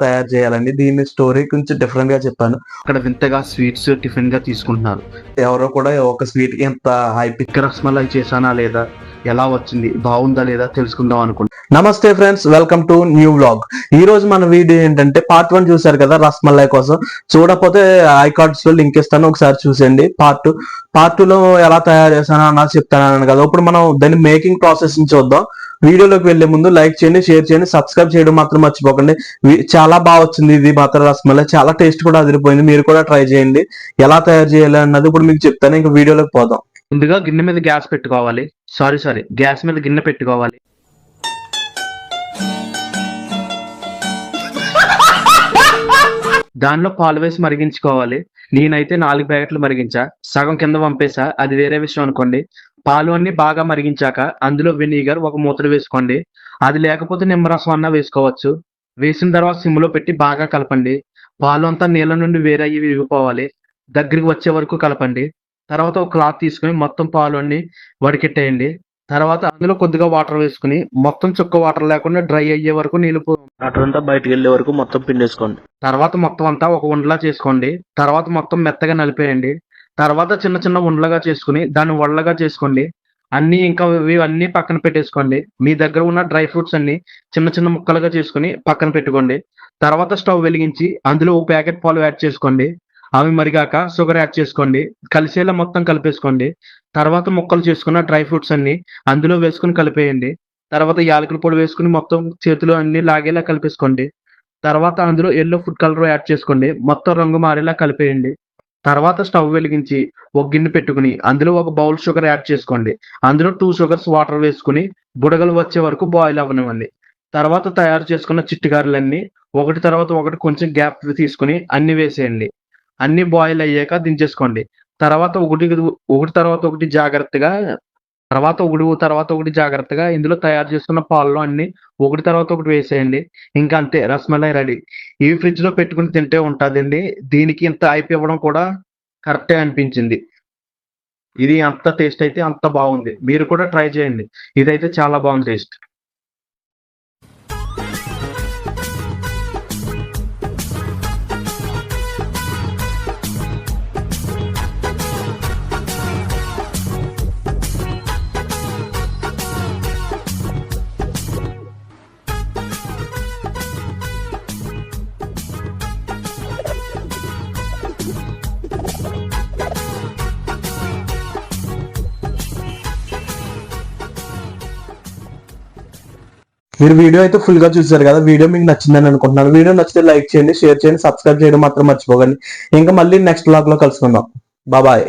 తయారు చేయాలండి. దీన్ని స్టోరీ కొంచెం డిఫరెంట్ గా చెప్పాను. అక్కడ వింతగా స్వీట్స్ టిఫిన్ గా తీసుకుంటున్నారు. ఎవరో కూడా ఒక స్వీట్ ఎంత హైపిక్ రస్మలై చేశానా లేదా, ఎలా వచ్చింది, బాగుందా లేదా తెలుసుకుందాం అనుకుంటున్నాను. నమస్తే friends, welcome to new vlog. ఈ రోజు మన వీడియో ఏంటంటే పార్ట్ 1 చూసారు కదా రస్మలై కోసం. చూడకపోతే ఐ కార్డ్స్ లో లింక్ ఇస్తాను, ఒకసారి చూసేయండి. పార్ట్ 2 లో ఎలా తయారు చేశానో అన్నది చెప్తాను కదా. ఇప్పుడు మనం దాని మేకింగ్ ప్రాసెస్ ని చూద్దాం. వీడియోలోకి వెళ్లే ముందు లైక్ చేయండి, షేర్ చేయండి, సబ్స్క్రైబ్ చేయడం మాత్రం మర్చిపోకండి. చాలా బాగా వచ్చింది ఇది మాత్రం రస్మలై, చాలా టేస్ట్ కూడా అదిరిపోయింది. మీరు కూడా ట్రై చేయండి. ఎలా తయారు చేయాలి అన్నది ఇప్పుడు మీకు చెప్తాను. ఇంకా వీడియోలోకి పోదాం. ముందుగా గిన్నె మీద గ్యాస్ పెట్టుకోవాలి. గ్యాస్ మీద గిన్నె పెట్టుకోవాలి. దానిలో పాలు వేసి మరిగించుకోవాలి. నేనైతే 4 ప్యాకెట్లు మరిగించా, సగం కింద పంపేసా, అది వేరే విషయం అనుకోండి. పాలు అన్ని బాగా మరిగించాక అందులో వెనిగర్ ఒక మూతలు వేసుకోండి. అది లేకపోతే నిమ్మరసం అన్నా వేసుకోవచ్చు. వేసిన తర్వాత సిమ్లో పెట్టి బాగా కలపండి. పాలు అంతా నీళ్ళ నుండి వేరయ్యి విడిపోవాలి. దగ్గరికి వచ్చే వరకు కలపండి. తర్వాత ఒక క్లాత్ తీసుకుని మొత్తం పాలు అన్ని వడికెట్టేయండి. తర్వాత అందులో కొద్దిగా వాటర్ వేసుకుని మొత్తం చుక్క వాటర్ లేకుండా డ్రై అయ్యే వరకు నీళ్ళు వాటర్ అంతా బయటకు వెళ్ళే వరకు మొత్తం పిండేసుకోండి. తర్వాత మొత్తం అంతా ఒక ఉండలా చేసుకోండి. తర్వాత మొత్తం మెత్తగా నలిపేయండి. తర్వాత చిన్న చిన్న ఉండలుగా చేసుకుని దాన్ని వడలుగా చేసుకోండి. ఇంకా ఇవన్నీ పక్కన పెట్టేసుకోండి. మీ దగ్గర ఉన్న డ్రై ఫ్రూట్స్ అన్ని చిన్న చిన్న ముక్కలుగా చేసుకుని పక్కన పెట్టుకోండి. తర్వాత స్టవ్ వెలిగించి అందులో ఒక ప్యాకెట్ పాలు యాడ్ చేసుకోండి. అవి మరిగాక షుగర్ యాడ్ చేసుకోండి. కలిసేలా మొత్తం కలిపేసుకోండి. తర్వాత ముక్కలు చేసుకున్న డ్రై ఫ్రూట్స్ అన్ని అందులో వేసుకుని కలిపేయండి. తర్వాత యాలకుల పొడి వేసుకుని మొత్తం చేతిలో అన్ని లాగేలా కలిపేసుకోండి. తర్వాత అందులో ఎల్లో ఫుడ్ కలర్ యాడ్ చేసుకోండి. మొత్తం రంగు మారేలా కలిపేయండి. తర్వాత స్టవ్ వెలిగించి ఒక గిన్నె పెట్టుకుని అందులో ఒక బౌల్ షుగర్ యాడ్ చేసుకోండి. అందులో 2 షుగర్స్ వాటర్ వేసుకుని బుడగలు వచ్చే వరకు బాయిల్ అవ్వనివ్వండి. తర్వాత తయారు చేసుకున్న చిట్టిగారులన్నీ ఒకటి తర్వాత ఒకటి కొంచెం గ్యాప్ తీసుకుని అన్ని వేసేయండి. అన్ని బాయిల్ అయ్యాక దించేసుకోండి. తర్వాత ఒకటి తర్వాత ఒకటి జాగ్రత్తగా ఇందులో తయారు చేసుకున్న పాలలో అన్ని ఒకటి తర్వాత ఒకటి వేసేయండి. ఇంకా అంతే, రస్మలై రెడీ. ఇవి ఫ్రిడ్జ్ లో పెట్టుకుని తింటే ఉంటుందండి. దీనికి ఇంత హైప్ ఇవ్వడం కూడా కరెక్టే అనిపించింది. ఇది అంత టేస్ట్ అయితే అంత బాగుంది. మీరు కూడా ట్రై చేయండి. ఇదైతే చాలా బాగుంది టేస్ట్. మీరు వీడియో అయితే ఫుల్ గా చూసారు కదా. వీడియో మీకు నచ్చిందని అనుకుంటున్నాను. వీడియో నచ్చితే లైక్ చేయండి, షేర్ చేయండి, సబ్స్క్రైబ్ చేయడం మాత్రం మర్చిపోకండి. ఇంకా మళ్ళీ నెక్స్ట్ వ్లాగ్ లో కలుసుకుందాం. బాయ్.